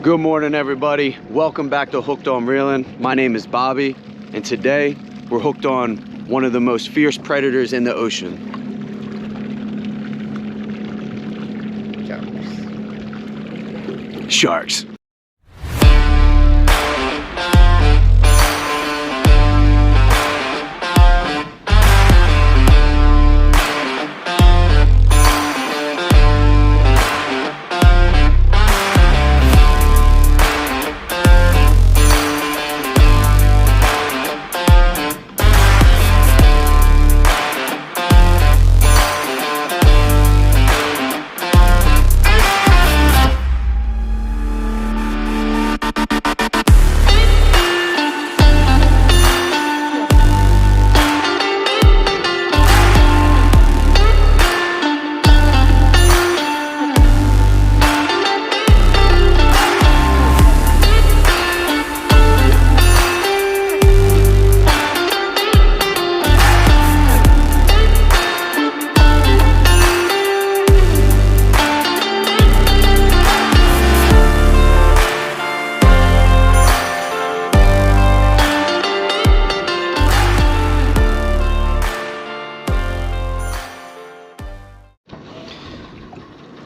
Good morning, everybody. Welcome back to Hooked on Reeling. My name is Bobby, and today we're hooked on one of the most fierce predators in the ocean. Sharks.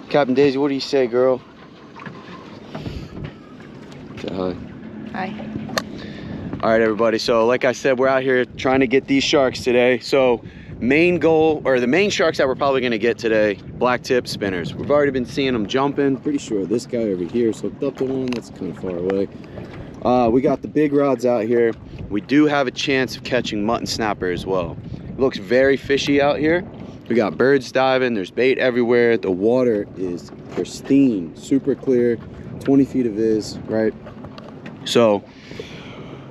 Captain Daisy, what do you say, girl? Say hi. Hi. All right, everybody. So like I said, we're out here trying to get these sharks today. So main goal, or the main sharks that we're probably gonna get today, black tip spinners. We've already been seeing them jumping. Pretty sure this guy over here is hooked up to one. That's kind of far away. We got the big rods out here. We do have a chance of catching mutton snapper as well. It looks very fishy out here. We got birds diving, there's bait everywhere. The water is pristine, super clear, 20 feet of viz, right? So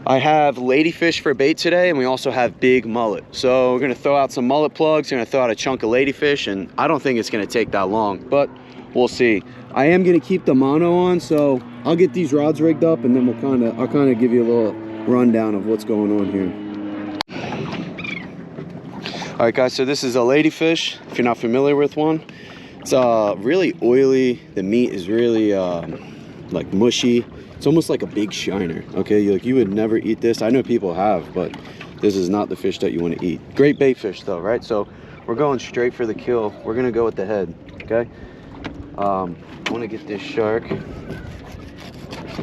I have ladyfish for bait today, and we also have big mullet. So we're gonna throw out some mullet plugs, we're gonna throw out a chunk of ladyfish, and I don't think it's gonna take that long, but we'll see. I am gonna keep the mono on, so I'll get these rods rigged up, and then I'll kind of give you a little rundown of what's going on here. All right, guys, so this is a ladyfish, if you're not familiar with one. It's really oily. The meat is really like mushy. It's almost like a big shiner, okay? You would never eat this. I know people have, but this is not the fish that you want to eat. Great bait fish though, right? So we're going straight for the kill. We're gonna go with the head, okay? I want to get this shark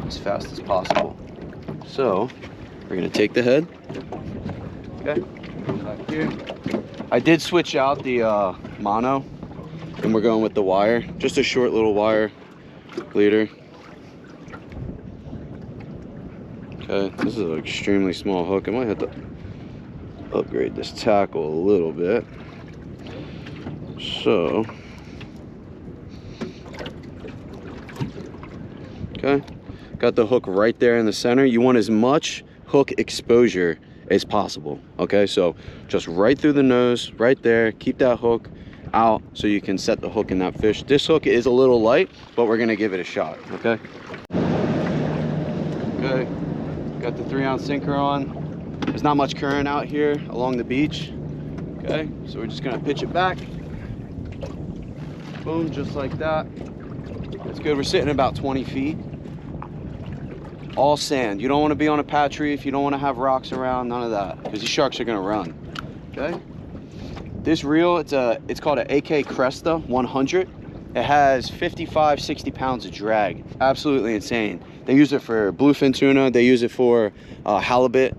as fast as possible. So we're gonna take the head, okay? Back here. I did switch out the mono, and we're going with the wire. Just a short little wire leader. Okay, this is an extremely small hook. I might have to upgrade this tackle a little bit. So, okay, got the hook right there in the center. You want as much hook exposure as possible, okay? So just right through the nose, right there. Keep that hook out so you can set the hook in that fish. This hook is a little light, but we're gonna give it a shot, okay? Okay, got the 3-ounce sinker on. There's not much current out here along the beach, okay? So we're just gonna pitch it back. Boom, just like that. That's good. We're sitting about 20 feet. All sand. You don't want to be on a patch reef. You don't want to have rocks around, none of that, because these sharks are going to run. Okay, this reel, it's called an AK Cresta 100. It has 55-60 pounds of drag. Absolutely insane. They use it for bluefin tuna. They use it for halibut.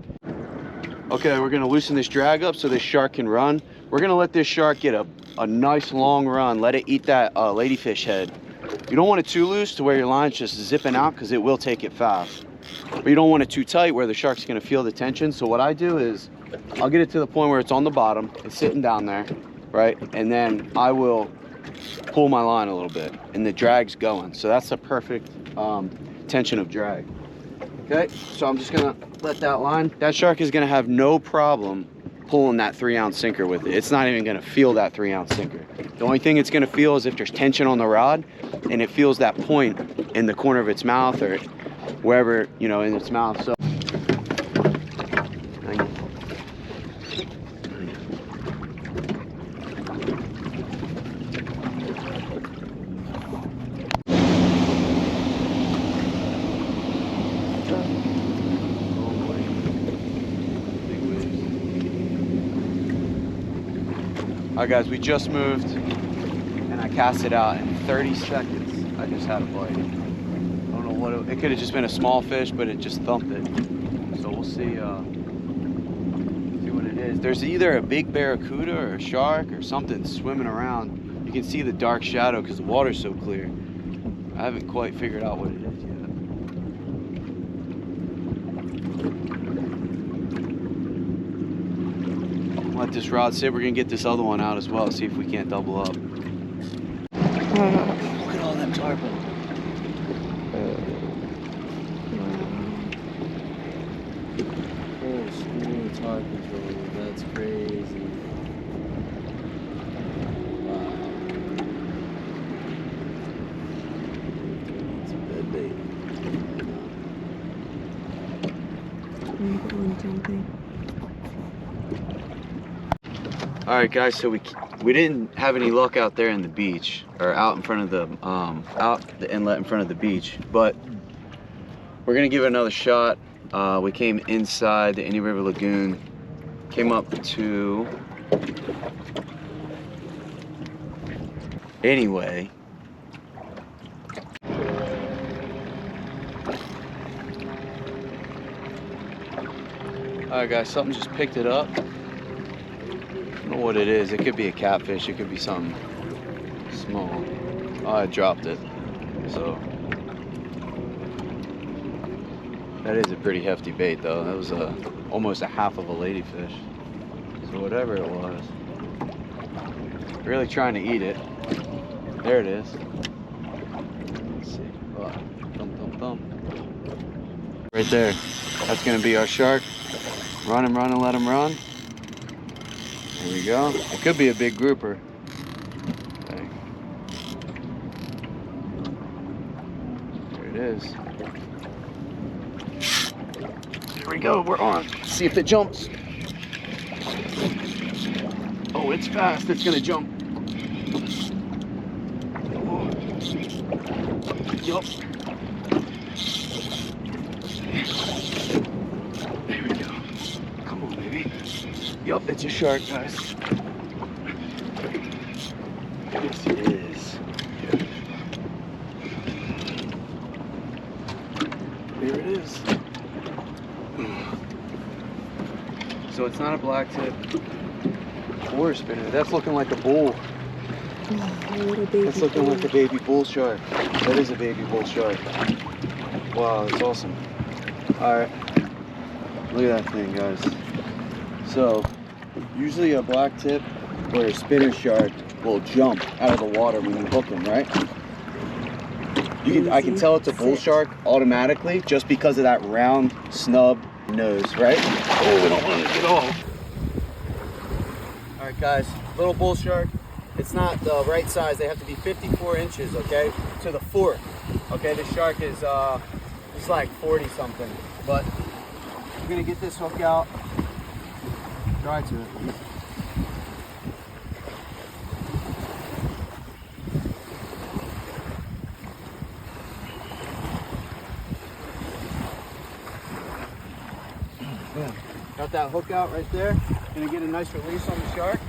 Okay, we're going to loosen this drag up so this shark can run. We're going to let this shark get a nice long run. Let it eat that ladyfish head. You don't want it too loose to where your line's just zipping out, because it will take it fast. But you don't want it too tight where the shark's gonna feel the tension. So what I do is I'll get it to the point where it's on the bottom, it's sitting down there, right? And then I will pull my line a little bit and the drag's going. So that's the perfect tension of drag. Okay, so I'm just gonna let that line. That shark is gonna have no problem pulling that 3-ounce sinker with it. It's not even gonna feel that 3-ounce sinker. The only thing it's gonna feel is if there's tension on the rod and it feels that point in the corner of its mouth or wherever, you know, in its mouth. So Alright guys, we just moved and I cast it out in 30 seconds. I just had a bite. I don't know what it could have just been a small fish, but it just thumped it. So we'll see what it is. There's either a big barracuda or a shark or something swimming around. You can see the dark shadow because the water's so clear. I haven't quite figured out what it is yet. Let this rod sit. We're gonna get this other one out as well, see if we can't double up. Look at all them tarpon. Oh, school tarpon, that's crazy. Wow. It's a bad bait. All right, guys. So we didn't have any luck out there in the beach or out in front of the inlet in front of the beach, but we're gonna give it another shot. We came inside the Indian River Lagoon, came up to anyway. All right, guys. Something just picked it up. I don't know what it is. It could be a catfish. It could be something small. Oh, I dropped it. So that is a pretty hefty bait, though. That was almost a half of a ladyfish. So whatever it was, really trying to eat it. There it is. Let's see. Oh, thump, thump, thump. Right there. That's gonna be our shark. Run him, run, and let him run. There we go. It could be a big grouper. Okay. There it is. There we go. We're on. See if it jumps. Oh, it's fast. It's gonna jump. Oh. Yup. There we go. Come on, baby. Yup, it's a shark, guys. Yes, it is. Here it is. So it's not a black tip or a spinner. That's looking like a bull. That's looking like a baby bull shark. That is a baby bull shark. Wow, that's awesome. All right, look at that thing, guys. So usually a black tip or a spinner shark will jump out of the water when you hook them, right? I can tell it's a bull shark automatically just because of that round snub nose, right? Oh, we don't want to get off. All right, guys, little bull shark. It's not the right size. They have to be 54 inches, okay, to the fork. Okay, this shark is it's like 40 something. But I'm gonna get this hook out. Try to. Yeah. Got that hook out right there. Gonna get a nice release on the shark.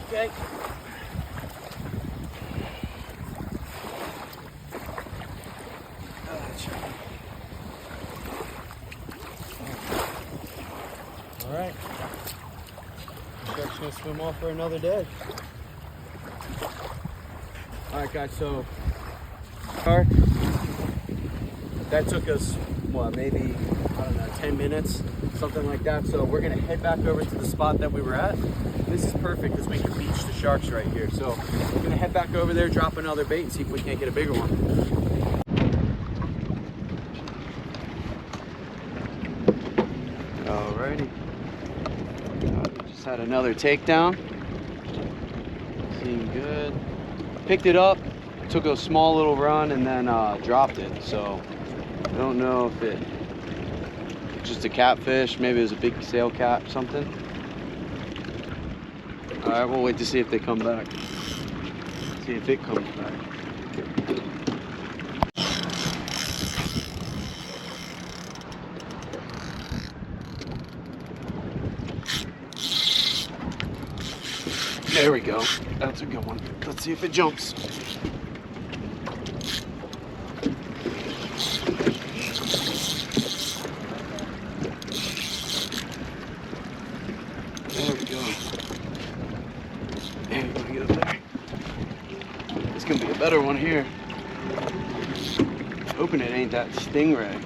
Okay. All right. The shark's gonna swim off for another day. All right, guys. So, shark. That took us, what, maybe, I don't know, 10 minutes, something like that. So we're gonna head back over to the spot that we were at. This is perfect because we can beach the sharks right here. So we're gonna head back over there, drop another bait, and see if we can't get a bigger one. Alrighty. Just had another takedown. Seemed good. Picked it up, took a small little run, and then dropped it. So I don't know if it just a catfish, maybe it was a big sail cat, something. All right, we'll wait to see if they come back. See if it comes back. go. That's a good one. Let's see if it jumps. There we go. There, you want to get up there? It's gonna be a better one here. Hoping it ain't that stingray.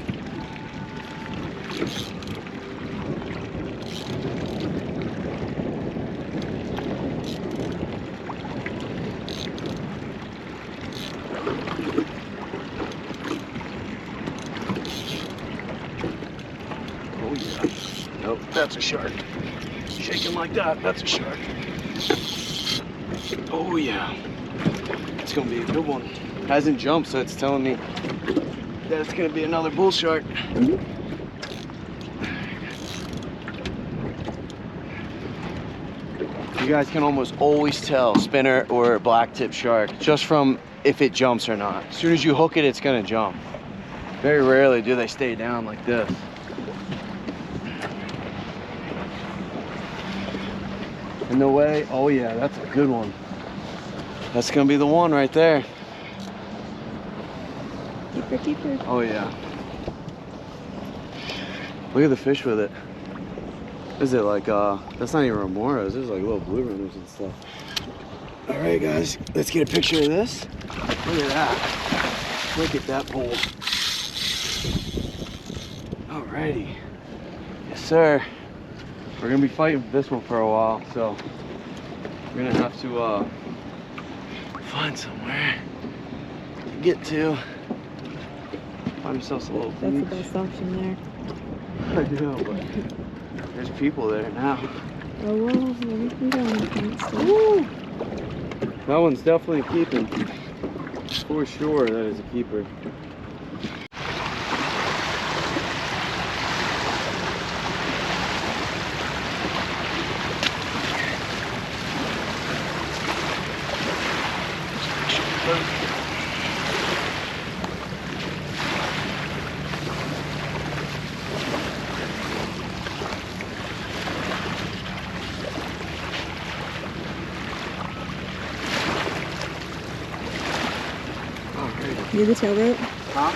Oh yeah. Nope, that's a shark. Shaking like that, that's a shark. Oh yeah. It's gonna be a good one. Hasn't jumped, so it's telling me that it's gonna be another bull shark. You guys can almost always tell spinner or black tip shark just from if it jumps or not. As soon as you hook it, it's gonna jump. Very rarely do they stay down like this. In the way, oh yeah, that's a good one. That's gonna be the one right there. Keeper, keeper. Oh yeah. Look at the fish with it. Is it like, that's not even remoras, there's like little blue runners and stuff. All right guys, let's get a picture of this. Look at that. Look at that pole. Alrighty. Yes sir. We're gonna be fighting for this one for a while, so we're gonna have to find somewhere to get to. Find ourselves a little That's beach. the best option there. I know, but there's people there now. Oh well, then we can go on the front still. Woo! That one's definitely keeping. For sure, that is a keeper. Near the tail rope? Huh?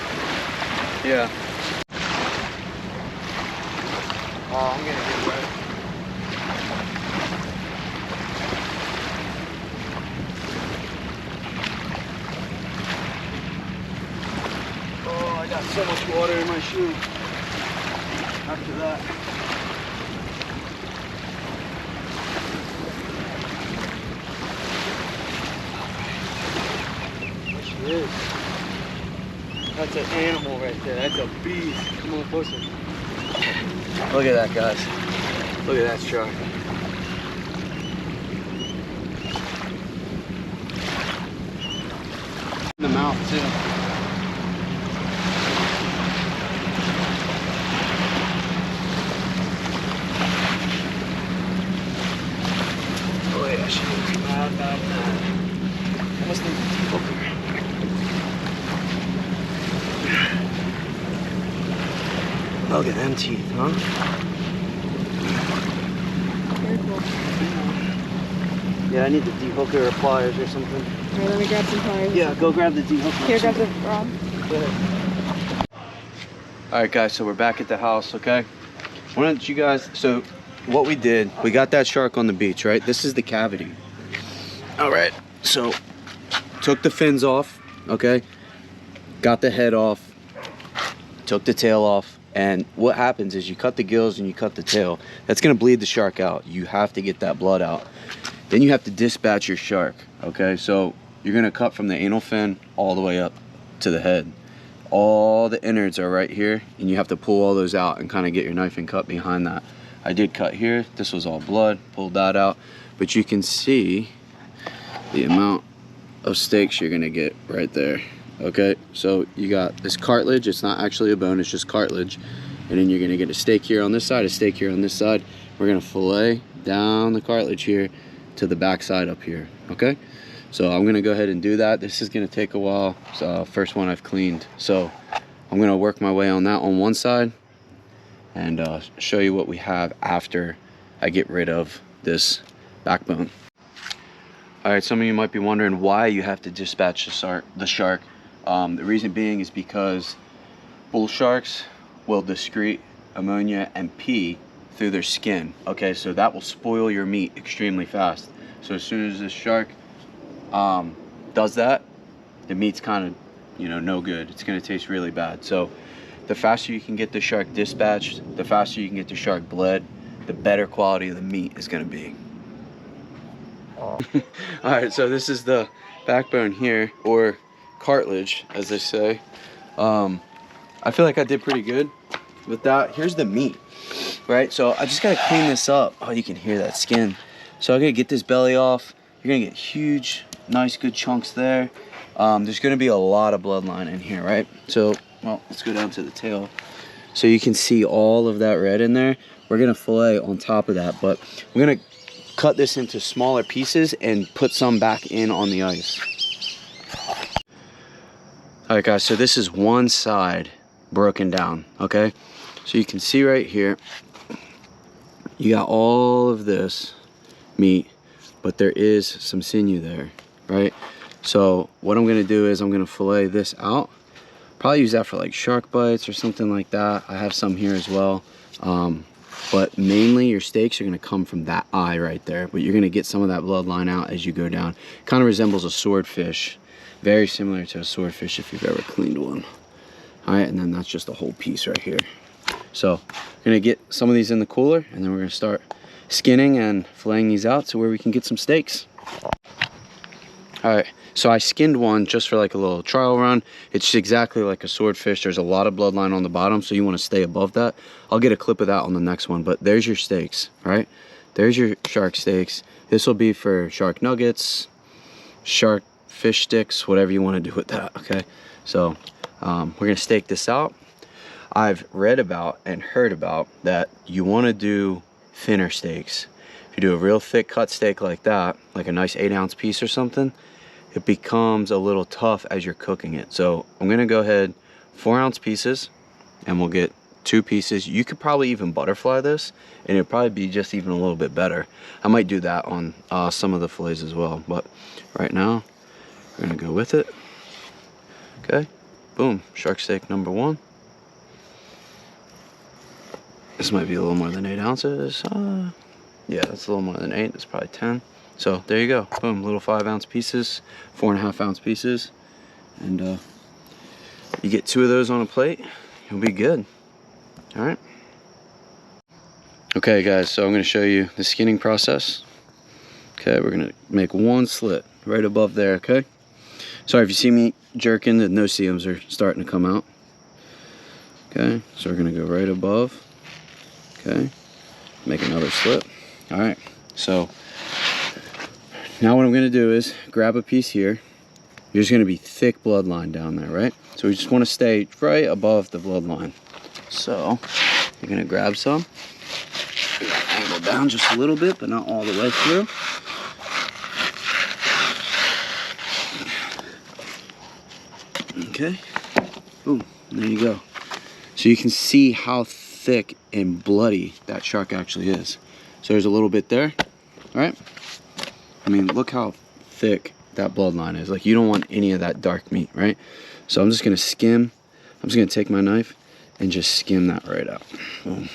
Yeah. Oh, I'm gonna get wet. Oh, I got so much water in my shoe. After that. There she is. That's an animal right there. That's a beast. Come on closer. Look at that, guys. Look at that shark. In the mouth, too. Oh, yeah, she is mad. I must need to keep her. Look at them teeth, huh? Careful. Yeah, I need the de-hooker or pliers or something. Alright, let me grab some pliers. Yeah, go grab the de-hooker. Here, grab the rod. Go ahead. All right, guys, so we're back at the house, okay? Why don't you guys, so what we did, we got that shark on the beach, right? This is the cavity. All right, so took the fins off, okay? Got the head off, took the tail off. And what happens is you cut the gills and you cut the tail. That's gonna bleed the shark out. You have to get that blood out. Then you have to dispatch your shark, okay? So you're gonna cut from the anal fin all the way up to the head. All the innards are right here, and you have to pull all those out and kind of get your knife and cut behind that. I did cut here. This was all blood, pulled that out. But you can see the amount of steaks you're gonna get right there. Okay, so you got this cartilage. It's not actually a bone, it's just cartilage. And then you're gonna get a steak here on this side, a steak here on this side. We're gonna fillet down the cartilage here to the back side up here, okay? So I'm gonna go ahead and do that. This is gonna take a while. So first one I've cleaned. So I'm gonna work my way on that on one side and show you what we have after I get rid of this backbone. All right, some of you might be wondering why you have to dispatch the shark. The reason being is because bull sharks will excrete ammonia and pee through their skin. Okay, so that will spoil your meat extremely fast. So as soon as this shark does that, the meat's kind of, you know, no good. It's gonna taste really bad. So the faster you can get the shark dispatched, the faster you can get the shark bled, the better quality of the meat is gonna be. All right, so this is the backbone here, or cartilage, as they say. I feel like I did pretty good with that. Here's the meat, right? So I just gotta clean this up. Oh, you can hear that skin. So I gotta get this belly off. You're gonna get huge, nice, good chunks there. There's gonna be a lot of bloodline in here, right? So, well, let's go down to the tail. So you can see all of that red in there. We're gonna fillet on top of that, but we're gonna cut this into smaller pieces and put some back in on the ice. All right, guys, so this is one side broken down, okay? So you can see right here, you got all of this meat, but there is some sinew there, right? So what I'm gonna do is I'm gonna fillet this out. Probably use that for like shark bites or something like that. I have some here as well. But mainly your steaks are gonna come from that eye right there, but you're gonna get some of that bloodline out as you go down. Kind of resembles a swordfish. Very similar to a swordfish if you've ever cleaned one. All right, and then that's just a whole piece right here. So we're gonna get some of these in the cooler, and then we're gonna start skinning and filleting these out to where we can get some steaks. All right, so I skinned one just for like a little trial run. It's exactly like a swordfish. There's a lot of bloodline on the bottom, so you want to stay above that. I'll get a clip of that on the next one, but there's your steaks, right? There's your shark steaks. This will be for shark nuggets, shark fish sticks, whatever you want to do with that, okay? So we're gonna stake this out. I've read about and heard about that you want to do thinner steaks. If you do a real thick cut steak like that, like a nice 8-ounce piece or something, it becomes a little tough as you're cooking it. So I'm gonna go ahead 4-ounce pieces, and we'll get 2 pieces. You could probably even butterfly this, and it'd probably be just even a little bit better. I might do that on some of the fillets as well, but right now we're gonna go with it. Okay, boom, shark steak number 1. This might be a little more than 8 ounces. Yeah, that's a little more than 8. It's probably 10. So there you go. Boom, little 5-ounce pieces, 4.5-ounce pieces, and you get 2 of those on a plate, you'll be good. All right. Okay, guys. So I'm going to show you the skinning process. Okay, we're going to make 1 slit right above there. Okay. Sorry if you see me jerking, the no-see-ums are starting to come out. Okay, so we're going to go right above. Okay, make another slit. All right, so now what I'm going to do is grab a piece here. There's going to be thick bloodline down there, right? So we just want to stay right above the bloodline. So you're going to grab some, angle down just a little bit, but not all the way through. Okay, boom, and there you go. So you can see how thick and bloody that shark actually is. So there's a little bit there, all right? I mean, look how thick that bloodline is. Like, you don't want any of that dark meat, right? So I'm just gonna skim. I'm just gonna take my knife and just skim that right out. Boom.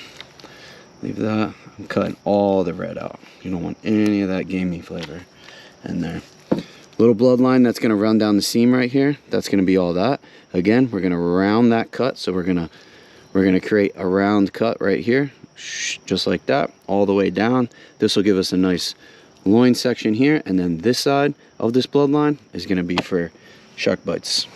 Leave that. I'm cutting all the red out. You don't want any of that gamey flavor in there. Little bloodline that's gonna run down the seam right here. That's gonna be all that. Again, we're gonna round that cut. So we're gonna create a round cut right here, just like that, all the way down. This will give us a nice loin section here, and then this side of this bloodline is gonna be for shark bites.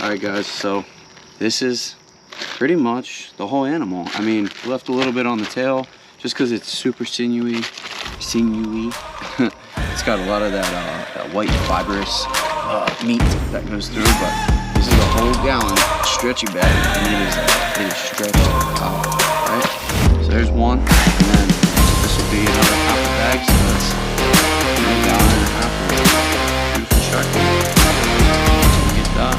Alright guys, so this is pretty much the whole animal. I mean, left a little bit on the tail just because it's super sinewy. It's got a lot of that white fibrous meat that goes through, but this is a whole gallon stretchy bag, and it is stretched out, right? So there's one, and then this will be another half a bag, so that's a gallon and a half of beautiful shark meat. Get that.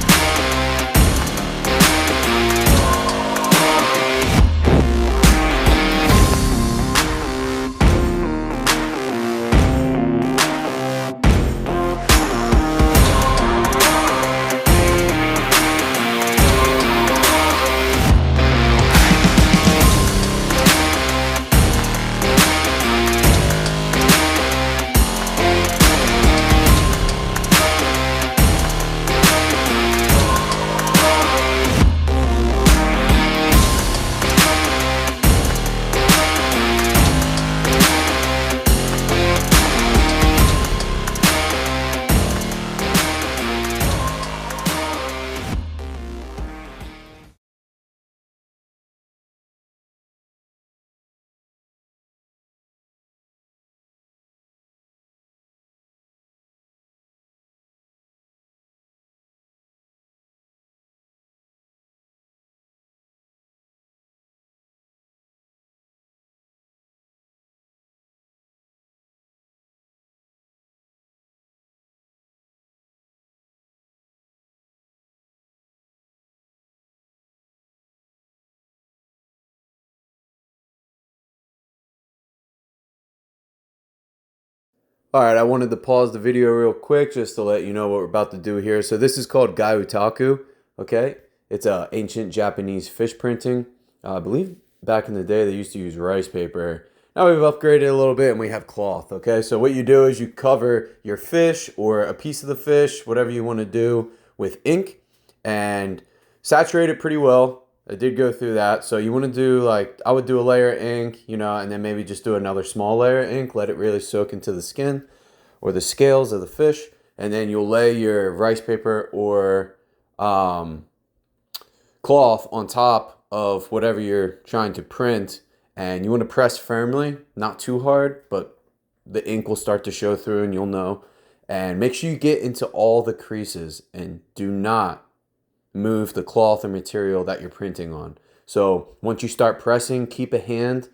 All right, I wanted to pause the video real quick just to let you know what we're about to do here. So this is called Gyotaku, okay? It's a ancient Japanese fish printing. I believe back in the day they used to use rice paper. Now we've upgraded a little bit and we have cloth, okay? So what you do is you cover your fish or a piece of the fish, whatever you want to do, with ink and saturate it pretty well. I did go through that. So you want to do I would do a layer of ink, you know, and then maybe just do another small layer of ink, let it really soak into the skin or the scales of the fish. And then you'll lay your rice paper or cloth on top of whatever you're trying to print. And you want to press firmly, not too hard, but the ink will start to show through and you'll know. And make sure you get into all the creases and do not move the cloth or material that you're printing on. So once you start pressing, keep a hand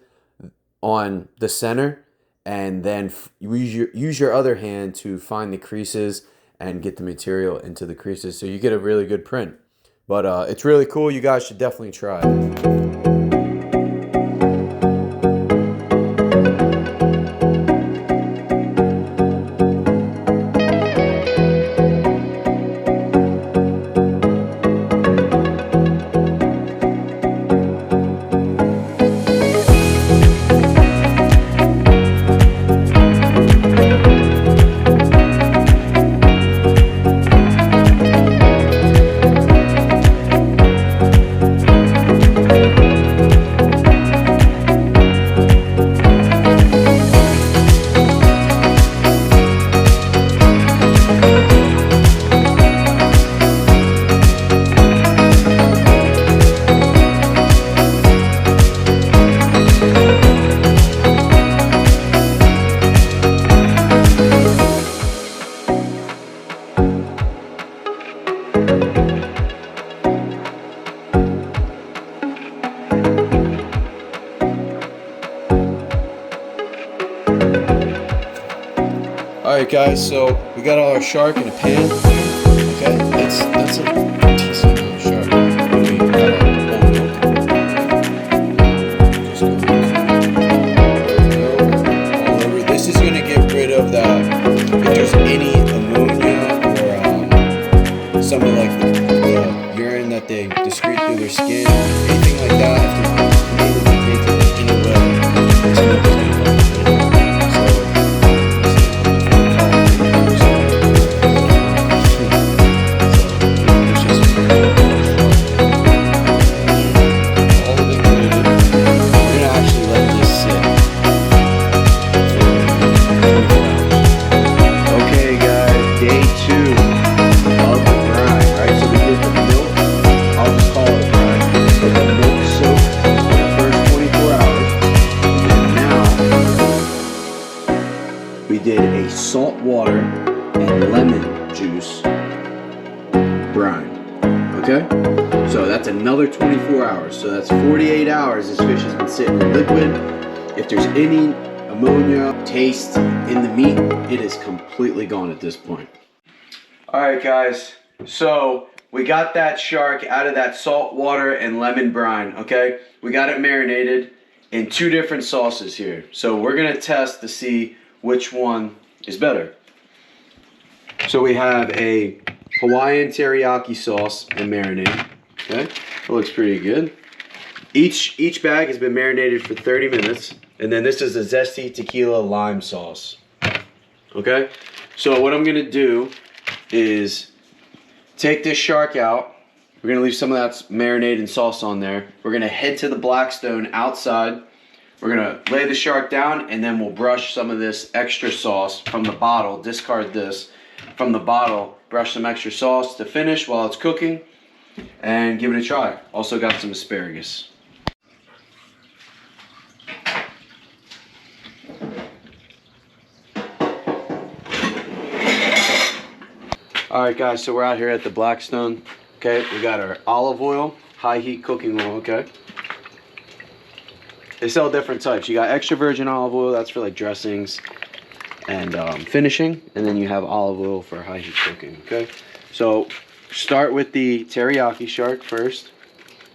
on the center and then use your other hand to find the creases and get the material into the creases so you get a really good print. But it's really cool. You guys should definitely try it. Alright guys, so we got all our shark in a pan. Okay, that's a decent amount of shark. And we got our whole milk. Just go all over. This is gonna get rid of that, if there's any ammonia or some of like the urine that they excrete through their skin, anything like that. If they're taken in a way, this milk is gonna help. Day 2 of the grind, right? So we did the milk. that's another 24 hours. So that's 48 hours this fish has been sitting in liquid. If there's any ammonia taste in the meat, it is completely gone at this point. All right, guys. So we got that shark out of that salt water and lemon brine, okay? We got it marinated in 2 different sauces here. So we're gonna test to see which one is better. So we have a Hawaiian teriyaki sauce and marinade, okay? It looks pretty good. Each bag has been marinated for 30 minutes. And then this is a zesty tequila lime sauce, okay? So what I'm gonna do is take this shark out. We're gonna leave some of that marinade and sauce on there. We're gonna head to the Blackstone outside. We're gonna lay the shark down, and then we'll brush some of this extra sauce from the bottle, discard this, from the bottle, brush some extra sauce to finish while it's cooking, and give it a try. Also got some asparagus. Alright guys, so we're out here at the Blackstone. Okay, we got our olive oil, high heat cooking oil, okay? They sell different types. You got extra virgin olive oil, that's for like dressings and finishing. And then you have olive oil for high heat cooking, okay? So start with the teriyaki shark first.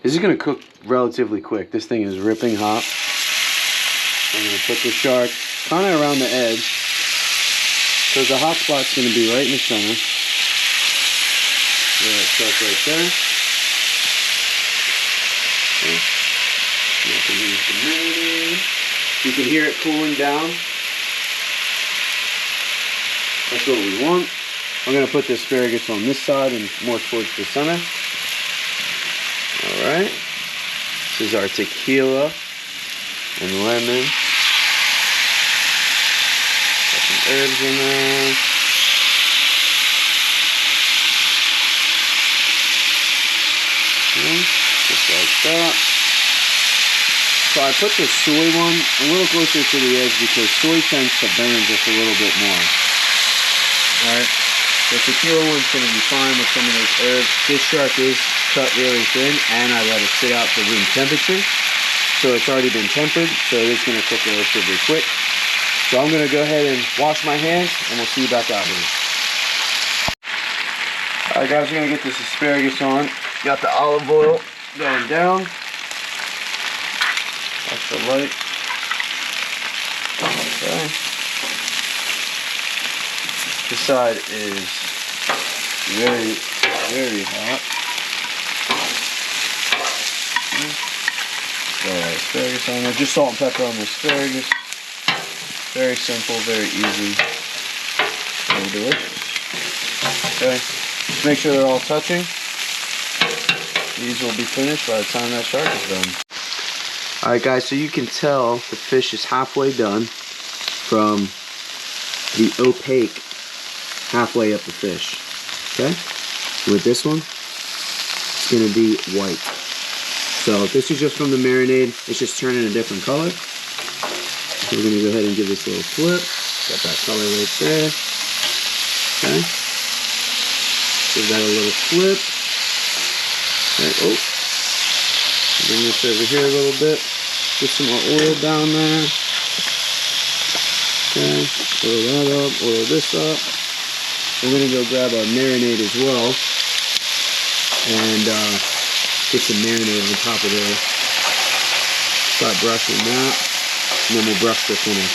This is gonna cook relatively quick. This thing is ripping hot. I'm gonna put the shark kind of around the edge, because the hot spot's gonna be right in the center. Yeah, shark right there. Okay. You can hear it cooling down. That's what we want. I'm gonna put the asparagus on this side and more towards the center. All right. This is our tequila and lemon. Got some herbs in there. Just like that. So I put the soy one a little closer to the edge because soy tends to burn just a little bit more. Alright, the tequila one's going to be fine with some of those herbs. This shark is cut really thin, and I let it sit out to room temperature. So it's already been tempered, so it's going to cook relatively quick. So I'm going to go ahead and wash my hands, and we'll see you back out here. Alright guys, we're going to get this asparagus on. Got the olive oil going down. That's the light. Okay. This side is very, very hot. Got asparagus on there. Just salt and pepper on the asparagus. Very simple, very easy. We'll do it. Okay. Just make sure they're all touching. These will be finished by the time that shark is done. Alright guys, so you can tell the fish is halfway done from the opaque halfway up the fish. Okay? With this one, it's going to be white. So this is just from the marinade. It's just turning a different color. So we're going to go ahead and give this a little flip. Got that color right there. Okay? Give that a little flip. Okay. Oh. Bring this over here a little bit. Get some more oil down there. Okay. Oil that up. Oil this up. We're going to go grab our marinade as well. And get some marinade on top of there. Start brushing that. And then we'll brush the finish.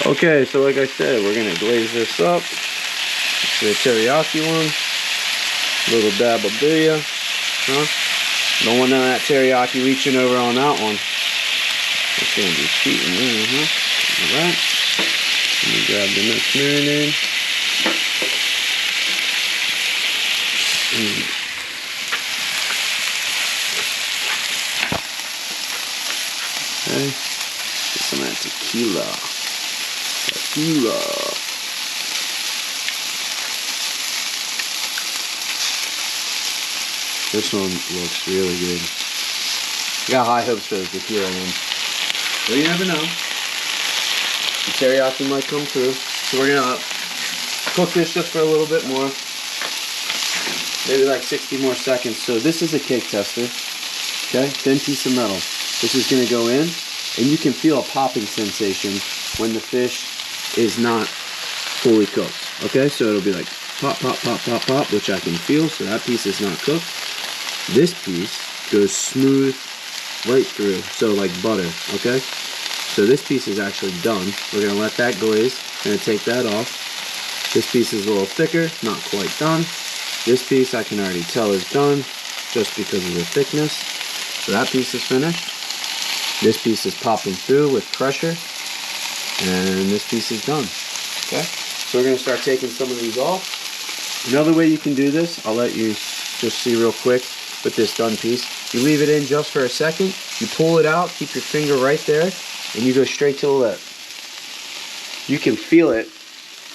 Okay, so like I said, we're gonna glaze this up. It's the teriyaki one. A little dab of booyah. Huh? Don't want none of that teriyaki reaching over on that one. It's gonna be cheating there, huh? Alright. Let me grab the next marinade. Okay. Get some of that tequila. Tequila. This one looks really good. I got high hopes for the tequila one. So you never know. The teriyaki might come through. So we're gonna cook this just for a little bit more. Maybe like 60 more seconds. So this is a cake tester. Okay, thin piece of metal. This is gonna go in, and you can feel a popping sensation when the fish is not fully cooked. Okay, so it'll be like pop, pop, pop, pop, pop, which I can feel. So that piece is not cooked. This piece goes smooth right through, so like butter. Okay, so this piece is actually done. We're gonna let that glaze. Gonna take that off. This piece is a little thicker, not quite done. This piece I can already tell is done just because of the thickness. So that piece is finished. This piece is popping through with pressure. And this piece is done. Okay, so we're gonna start taking some of these off. Another way you can do this, I'll let you just see real quick with this done piece. You leave it in just for a second, you pull it out, keep your finger right there, and you go straight to the lip. You can feel it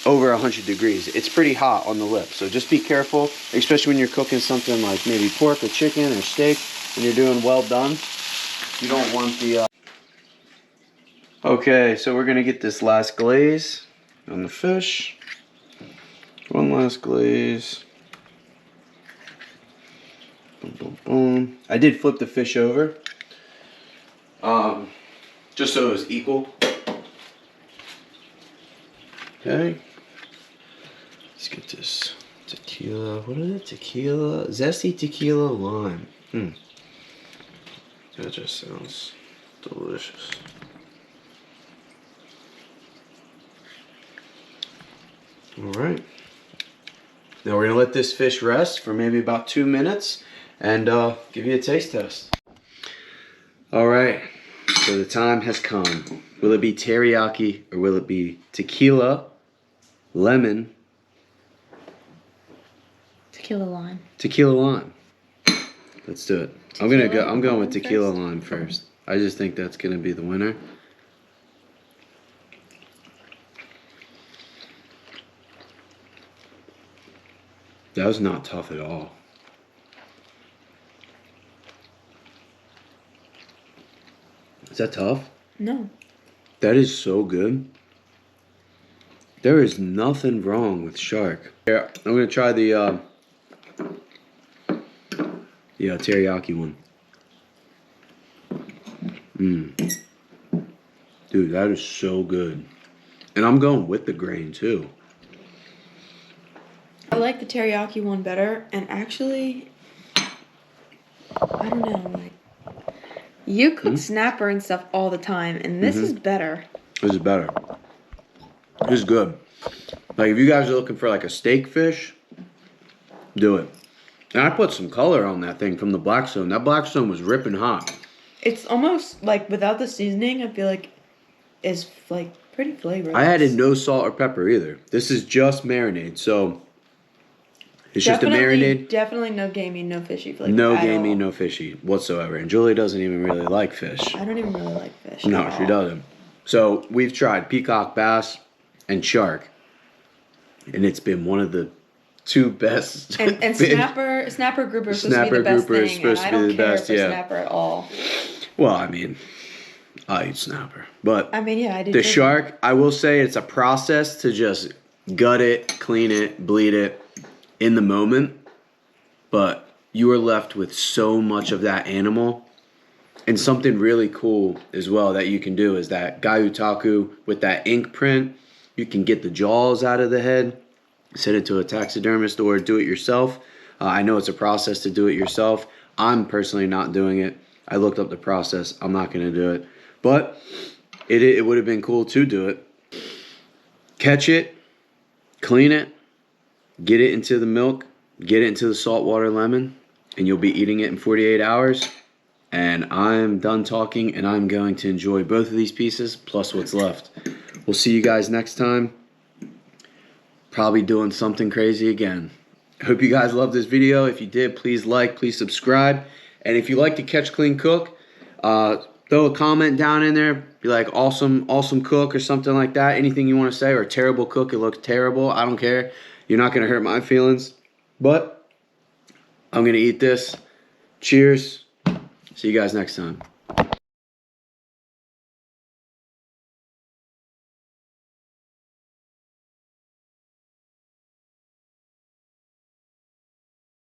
over 100 degrees. It's pretty hot on the lip, so just be careful, especially when you're cooking something like maybe pork or chicken or steak, and you're doing well done. You don't want the... Okay, so we're gonna get this last glaze on the fish. One last glaze. Boom, boom, boom. I did flip the fish over, just so it was equal. Okay. Let's get this tequila. What is it? Tequila, zesty tequila lime. That just sounds delicious. All right. Now we're gonna let this fish rest for maybe about 2 minutes and give you a taste test. All right, so the time has come. Will it be teriyaki or will it be tequila, lemon? Tequila lime. Tequila lime. Let's do it. I'm going with tequila first? lime first. I just think that's gonna be the winner. That was not tough at all. Is that tough? No. That is so good. There is nothing wrong with shark. Here, I'm gonna try the teriyaki one. Dude, that is so good. And I'm going with the grain too. I like the teriyaki one better, and actually, I don't know, like, you cook snapper and stuff all the time, and this is better. This is better. This is good. Like, if you guys are looking for like a steak fish, do it. And I put some color on that thing from the Blackstone. That Blackstone was ripping hot. It's almost like without the seasoning, I feel like it's like pretty flavorless. I added no salt or pepper either. This is just marinade, so it's just a marinade. Definitely no gamey, no fishy flavor. No gamey, no fishy whatsoever. And Julie doesn't even really like fish. I don't even really like fish. No, she doesn't. So we've tried peacock bass and shark, and it's been one of the two best. And fish. snapper grouper is supposed to be the best grouper is thing, supposed and to I be don't the care best, for yeah. snapper at all. Well, I mean, I eat snapper, but I mean, yeah, I do. the too. shark, I will say, it's a process to just gut it, clean it, bleed it in the moment, but you are left with so much of that animal. And something really cool as well that you can do is that Gyotaku with that ink print. You can get the jaws out of the head, send it to a taxidermist, or do it yourself. I know it's a process to do it yourself. I'm personally not doing it. I looked up the process. I'm not going to do it. But it would have been cool to do it. Catch it, clean it, get it into the milk, get it into the saltwater lemon, and you'll be eating it in 48 hours. And I'm done talking, and I'm going to enjoy both of these pieces plus what's left. We'll see you guys next time. Probably doing something crazy again. Hope you guys loved this video. If you did, please like, please subscribe. And if you like to catch, clean, cook, throw a comment down in there. Be like, awesome cook or something like that. Anything you want to say, or terrible cook, it looks terrible. I don't care. You're not going to hurt my feelings. But I'm going to eat this. Cheers. See you guys next time.